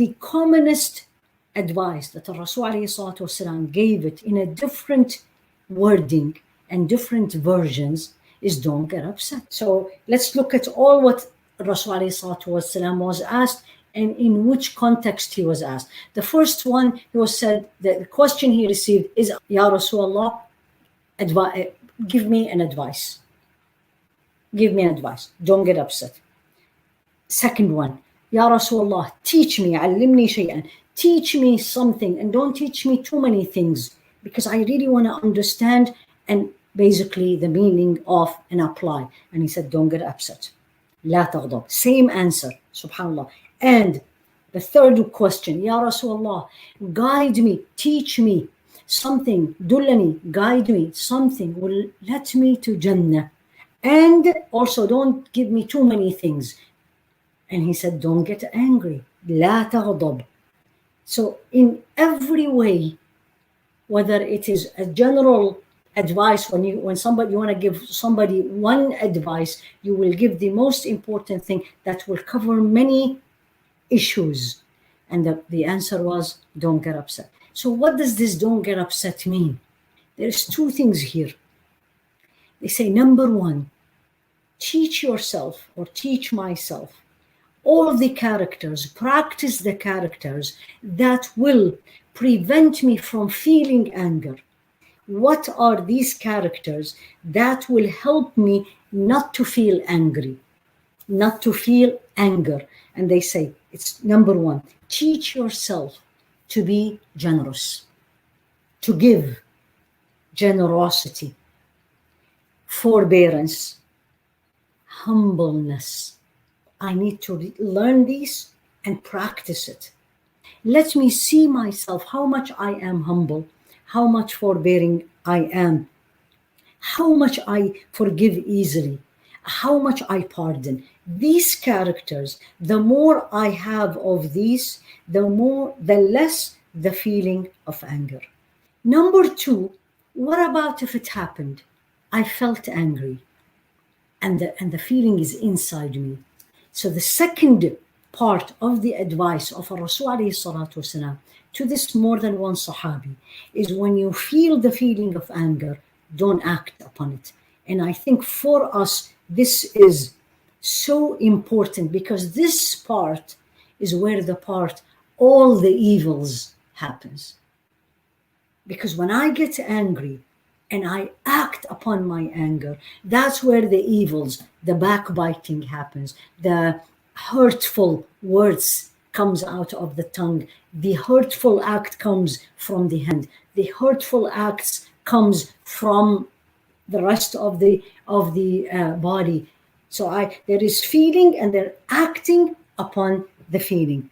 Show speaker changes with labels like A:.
A: the commonest advice that the Rasul ﷺ gave it in a different wording and different versions is don't get upset. So let's look at all what Rasul ﷺ was asked and in which context he was asked. The first one, he was said, the question he received is, Ya Rasulullah, give me an advice. Give me an advice. Don't get upset. Second one, Ya Rasulullah, teach me, allimni shay'an. Teach me something and don't teach me too many things because I really want to understand and basically the meaning of and apply. And he said, don't get upset. La taghdab. Same answer, subhanAllah. And the third question, Ya Rasulullah, guide me, teach me something, dullani, guide me, something will let me to Jannah. And also don't give me too many things. And he said, don't get angry. La taghdab. So in every way, whether it is a general advice, when you want to give somebody one advice, you will give the most important thing that will cover many issues. And the answer was, don't get upset. So what does this don't get upset mean? There's two things here. They say, number one, teach yourself or teach myself all the characters, practice the characters that will prevent me from feeling anger. What are these characters that will help me not to feel angry, not to feel anger? And they say, it's number one, teach yourself to be generous, to give, generosity, forbearance, humbleness. I need to learn these and practice it. Let me see myself how much I am humble, how much forbearing I am, how much I forgive easily, how much I pardon. These characters, the more I have of these, the less the feeling of anger. Number two, what about if it happened? I felt angry and the feeling is inside me. So the second part of the advice of Rasul ﷺ to this more than one Sahabi is when you feel the feeling of anger, don't act upon it. And I think for us, this is so important because this part is where all the evils happens. Because when I get angry and I act upon my anger, that's where the evils, the backbiting happens, the hurtful words comes out of the tongue, the hurtful act comes from the hand, the hurtful acts comes from the rest of the body. So there is feeling and they're acting upon the feeling.